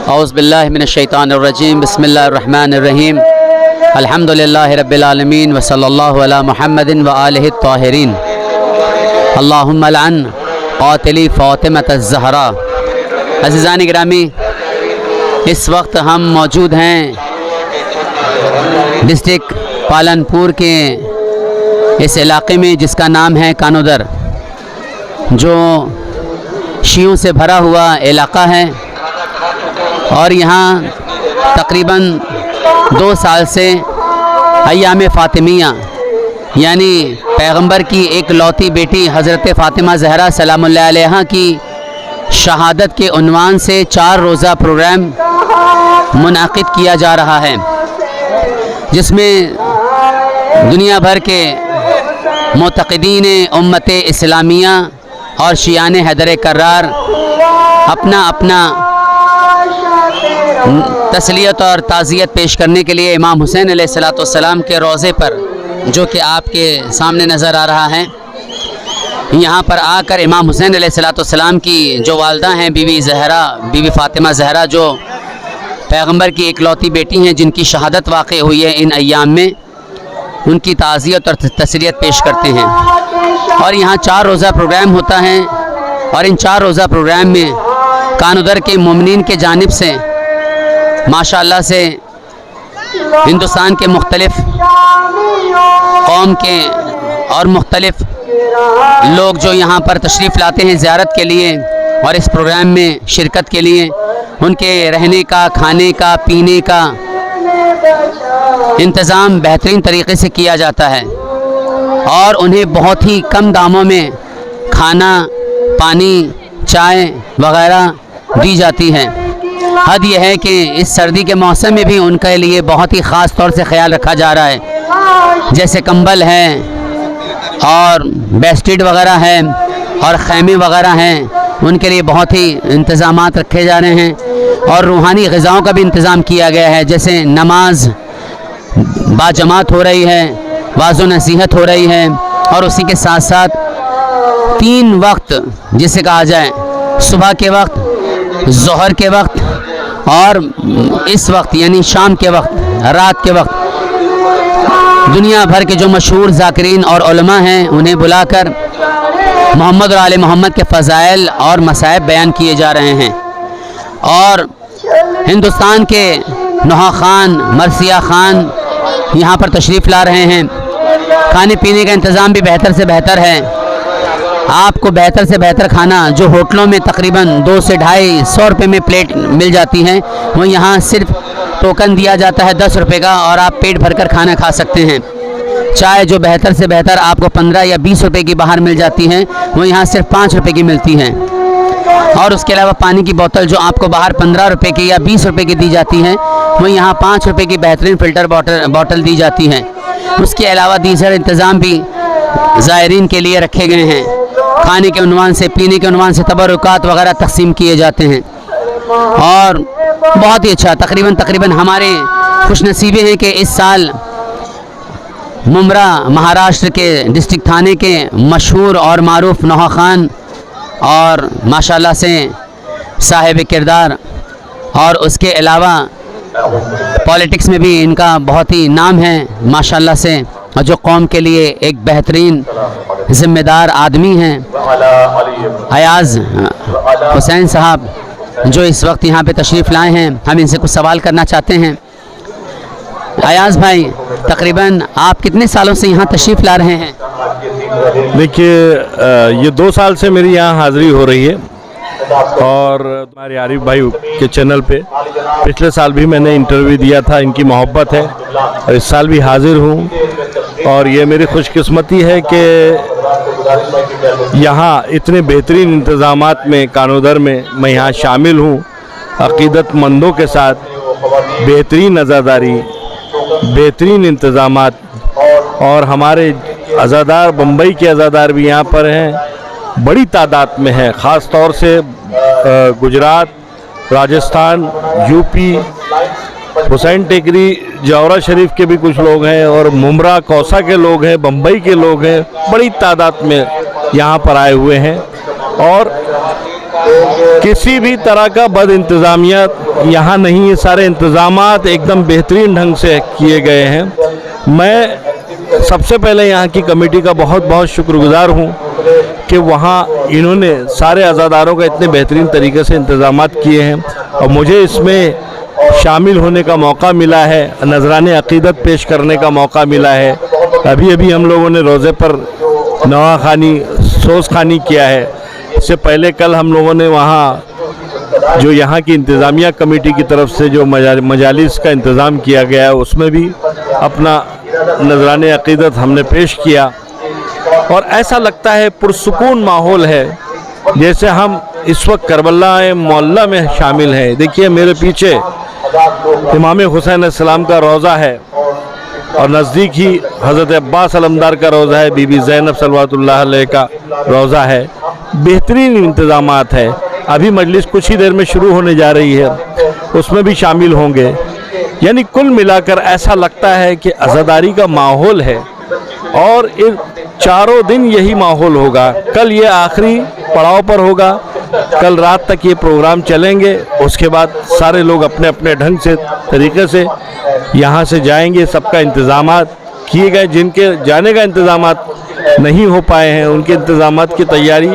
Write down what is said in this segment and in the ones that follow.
औज़ु बिल्लाहि मिनश्शैतानिर्रजीम बिस्मिल्लाहिर्रहमानिर्रहीम अल्हम्दुलिल्लाहि रब्बिल आलमीन व सल्लल्लाहु अला मुहम्मदिन व आलिहि त्ताहिरीन अल्लाहुम्मा लअन क़ातिली फ़ातिमत ज़हरा। अज़ीज़ान गिरामी, इस वक्त हम मौजूद हैं डिस्ट्रिक्ट पालनपुर के इस इलाक़े में जिसका नाम है कानोदर, जो शियों से भरा हुआ इलाक़ा है। और यहाँ तकरीबन 2 साल से अय्याम फ़ातिमिया यानी पैगंबर की एक लौती बेटी हज़रत फ़ातिमा ज़हरा सलामुल्लाह अलैहा की शहादत के उन्वान से 4 रोज़ा प्रोग्राम मुनाक़िद किया जा रहा है, जिसमें दुनिया भर के मुतक़िदीन उम्मत इस्लामिया और शियान हैदर कर्रार अपना अपना तस्लियत और ताज़ियत पेश करने के लिए इमाम हुसैन अलैहिस्सलाम के रोज़े पर, जो कि आपके सामने नज़र आ रहा है, यहाँ पर आकर इमाम हुसैन अलैहिस्सलाम की जो वालदा हैं बीवी ज़हरा, बीवी फ़ातिमा ज़हरा, जो पैगंबर की एकलौती बेटी हैं जिनकी शहादत वाक़ई हुई है इन अय्याम में, उनकी ताज़ियत और तस्लियत पेश करते हैं। और यहाँ 4 रोज़ा प्रोग्राम होता है और इन 4 रोज़ा प्रोग्राम में कानोदर के मोमिनीन के जानिब से माशाअल्लाह से हिंदुस्तान के मुख्तलिफ़ कौम के और मुख्तलिफ़ लोग जो यहाँ पर तशरीफ़ लाते हैं ज़ियारत के लिए और इस प्रोग्राम में शिरकत के लिए, उनके रहने का, खाने का, पीने का इंतज़ाम बेहतरीन तरीक़े से किया जाता है और उन्हें बहुत ही कम दामों में खाना, पानी, चाय वग़ैरह दी जाती है। हद यह है कि इस सर्दी के मौसम में भी उनके लिए बहुत ही ख़ास तौर से ख्याल रखा जा रहा है, जैसे कंबल है और बेडशीट वग़ैरह है और ख़ैमे वग़ैरह हैं, उनके लिए बहुत ही इंतज़ामात रखे जा रहे हैं। और रूहानी ग़िज़ाओं का भी इंतज़ाम किया गया है, जैसे नमाज बाजमात हो रही है, वाज़ो नसीहत हो रही है और उसी के साथ साथ 3 वक्त जिसे कहा जाए, सुबह के वक्त, ज़ोहर के वक्त और इस वक्त यानी शाम के वक्त, रात के वक्त, दुनिया भर के जो मशहूर ज़ाकिरीन और उलमा हैं उन्हें बुलाकर मोहम्मद और आले मोहम्मद के फ़ज़ाइल और मसाइब बयान किए जा रहे हैं। और हिंदुस्तान के नौहा ख़ान, मरसिया ख़ान यहाँ पर तशरीफ़ ला रहे हैं। खाने पीने का इंतज़ाम भी बेहतर से बेहतर है। आपको बेहतर से बेहतर खाना जो होटलों में तकरीबन 200 से 250 रुपये में प्लेट मिल जाती है, वो यहाँ सिर्फ टोकन दिया जाता है 10 रुपये का और आप पेट भरकर खाना खा सकते हैं। चाय जो बेहतर से बेहतर आपको 15 या 20 रुपये की बाहर मिल जाती है, वो यहाँ सिर्फ 5 रुपये की मिलती है। और उसके अलावा पानी की बोतल जो आपको बाहर 15 रुपये की या 20 रुपये की दी जाती है, वो यहाँ 5 रुपये की बेहतरीन फ़िल्टर बोतल दी जाती है। उसके अलावा दीगर इंतज़ाम भी ज़ायरीन के लिए रखे गए हैं। खाने के उन्वान से, पीने के उन्वान से तबरुकात वग़ैरह तक़सीम किए जाते हैं और बहुत ही अच्छा। तकरीबन हमारे खुशनसीबे हैं कि इस साल मुमरा महाराष्ट्र के डिस्ट्रिक्ट थाने के मशहूर और मारूफ़ नौहा ख़ान और माशाअल्लाह से साहिब किरदार और उसके अलावा पॉलिटिक्स में भी इनका बहुत ही नाम है माशाअल्लाह से, और जो कौम के लिए एक बेहतरीन ज़िम्मेदार आदमी हैं, अयाज़ हुसैन साहब, जो इस वक्त यहाँ पे तशरीफ़ लाए हैं। हम इनसे कुछ सवाल करना चाहते हैं। अयाज़ भाई, तकरीबन आप कितने सालों से यहाँ तशरीफ़ ला रहे हैं? देखिए, ये 2 साल से मेरी यहाँ हाज़िरी हो रही है और तुम्हारे आरिफ भाई के चैनल पे पिछले साल भी मैंने इंटरव्यू दिया था। इनकी मोहब्बत है और इस साल भी हाज़िर हूँ और ये मेरी खुशकिस्मती है कि यहाँ इतने बेहतरीन इंतज़ामात में कानोदर में मैं यहाँ शामिल हूँ। अक़ीदतमंदों के साथ बेहतरीन अज़ादारी, बेहतरीन इंतज़ामात और हमारे अज़ादार, बम्बई के अज़ादार भी यहाँ पर हैं, बड़ी तादाद में है। ख़ास तौर से गुजरात, राजस्थान, यूपी, हुसैन टेकरी, जौहरा शरीफ के भी कुछ लोग हैं और मुमरा, कौसा के लोग हैं, बम्बई के लोग हैं, बड़ी तादाद में यहाँ पर आए हुए हैं। और किसी भी तरह का बद इंतज़ामिया यहाँ नहीं है। सारे इंतज़ामात एकदम बेहतरीन ढंग से किए गए हैं। मैं सबसे पहले यहाँ की कमेटी का बहुत बहुत शुक्रगुजार हूँ कि वहाँ इन्होंने सारे अज़ादारों का इतने बेहतरीन तरीके से इंतज़ामात किए हैं और मुझे इसमें शामिल होने का मौका मिला है, नजराने अक़ीदत पेश करने का मौका मिला है। अभी अभी हम लोगों ने रोज़े पर नवाखानी सोस खानी किया है। इससे पहले कल हम लोगों ने वहाँ जो यहाँ की इंतज़ामिया कमेटी की तरफ से जो मजालिस का इंतज़ाम किया गया है उसमें भी अपना नजराने अक़ीदत हमने पेश किया और ऐसा लगता है पुरसुकून माहौल है जैसे हम इस वक्त करबला मोहल्ला में शामिल हैं। देखिए मेरे पीछे इमाम हुसैन अलैहिस्सलाम का रोज़ा है और नज़दीक ही हज़रत अब्बास अलमदार का रोज़ा है, बीबी ज़ैनब सल्लल्लाहु अलैहा का रोज़ा है। बेहतरीन इंतज़ामात है। अभी मजलिस कुछ ही देर में शुरू होने जा रही है, उसमें भी शामिल होंगे। यानी कुल मिलाकर ऐसा लगता है कि अज़ादारी का माहौल है और इन चारों दिन यही माहौल होगा। कल ये आखिरी पड़ाव पर होगा, कल रात तक ये प्रोग्राम चलेंगे। उसके बाद सारे लोग अपने अपने ढंग से तरीके से यहाँ से जाएंगे। सबका इंतज़ामात किए गए, जिनके जाने का इंतज़ामात नहीं हो पाए हैं उनके इंतज़ामात की तैयारी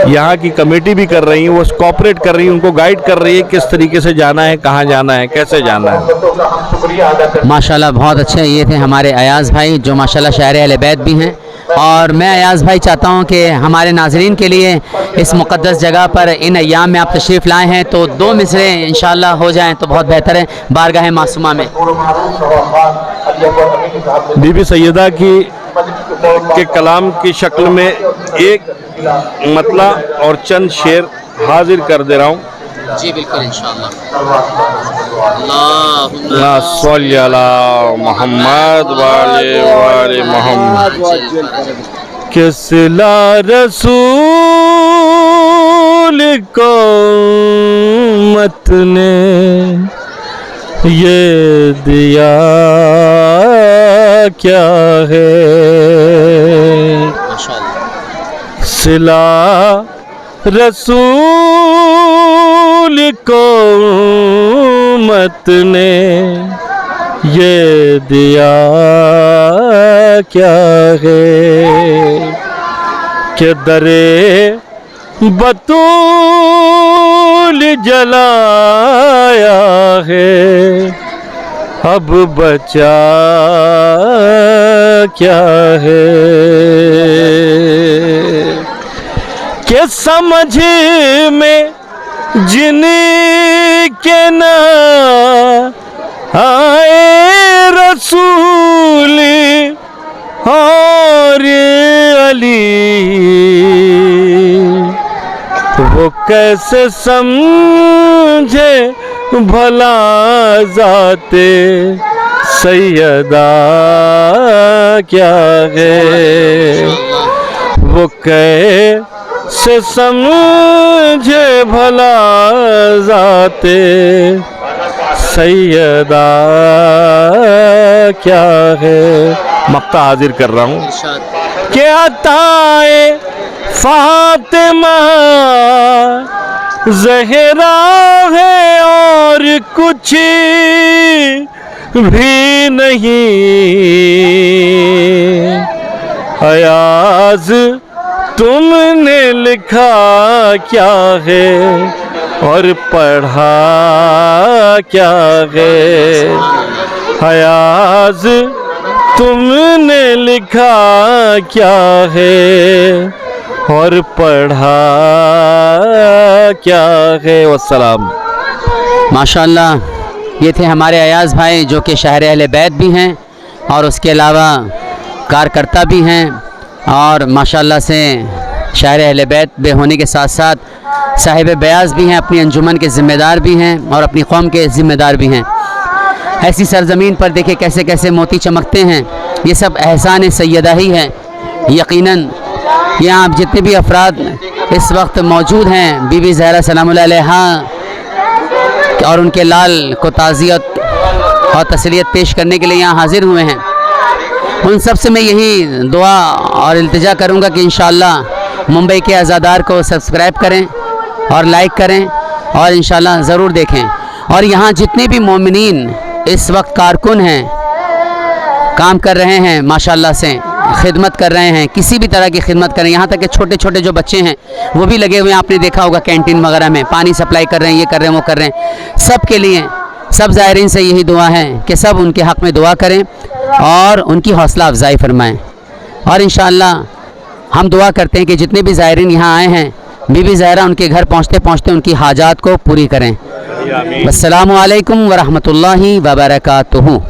यहाँ की कमेटी भी कर रही है। वो कोऑपरेट कर रही है, उनको गाइड कर रही है किस तरीके से जाना है, कहाँ जाना है, कैसे जाना है। माशाल्लाह बहुत अच्छे। ये थे हमारे अयाज़ भाई जो माशाल्लाह शायर अहले बैत भी हैं। और मैं अयाज़ भाई चाहता हूँ कि हमारे नाज़रीन के लिए इस मुक़द्दस जगह पर इन अय्याम में आप तशरीफ़ लाए हैं तो दो मिसरे इंशाअल्लाह हो जाएं तो बहुत बेहतर है बारगाह मासूमा में। बीबी सैयदा के कलाम की शक्ल में एक मतला और चंद शेर हाजिर कर दे रहा हूँ। जी बिल्कुल इंशाअल्लाह। अल्लाहुम्मा सल्ली अला मुहम्मद वाले मोहम्मद। किसला रसूल को उम्मत ने ये दिया क्या है, सिला रसूल को उम्मत ने ये दिया क्या है कि दरे बतूल जलाया है, अब बचा क्या है कि समझ में जिनके न आए रसूल और अली, वो कैसे समझे भला जाते सैयदा क्या है, वो कैसे समझे भला जाते सैयदा क्या है। मक्ता हाजिर कर रहा हूँ। क्या ताए फातिमा ज़हरा है और कुछ भी नहीं, अयाज़ तुमने लिखा क्या है और पढ़ा क्या है, अयाज़ तुमने लिखा क्या है और पढ़ा क्या है। वस्सलाम। माशाअल्लाह ये थे हमारे अयाज़ भाई जो कि शायर अहले बैत भी हैं और उसके अलावा कारकर्ता भी हैं और माशाअल्लाह से शायर अहले बैत बे होने के साथ साथ साहिब बयाज़ भी हैं, अपनी अंजुमन के ज़िम्मेदार भी हैं और अपनी कौम के ज़िम्मेदार भी हैं। ऐसी सरज़मीन पर देखे कैसे कैसे मोती चमकते हैं। ये सब एहसान सैयदा ही है। यकीनन यहाँ आप जितने भी अफराद इस वक्त मौजूद हैं बीबी ज़हरा सलामुल्लाह अलैहा और उनके लाल को ताज़ियत और तसलियत पेश करने के लिए यहाँ हाज़िर हुए हैं, उन सब से मैं यही दुआ और इल्तिजा करूँगा कि इंशाअल्लाह मुंबई के आज़ादार को सब्सक्राइब करें और लाइक करें और इंशाल्लाह ज़रूर देखें। और यहाँ जितने भी मोमिनीन इस वक्त कारकुन हैं, काम कर रहे हैं, माशाल्लाह से खिदमत कर रहे हैं, किसी भी तरह की खिदमत कर रहे हैं, यहाँ तक कि छोटे छोटे जो बच्चे हैं वो भी लगे हुए हैं, आपने देखा होगा कैंटीन वगैरह में पानी सप्लाई कर रहे हैं, ये कर रहे हैं, वो कर रहे हैं। सब के लिए, सब ज़ायरीन से यही दुआ है कि सब उनके हक़ में दुआ करें और उनकी हौसला अफजाई फरमाएँ। और इंशाअल्लाह हम दुआ करते हैं कि जितने भी ज़ायरीन यहाँ आए हैं, बीबी ज़हरा उनके घर पहुँचते पहुँचते उनकी हाजात को पूरी करें। अस्सलामु अलैकुम व रहमतुल्लाहि व बरकातुहू।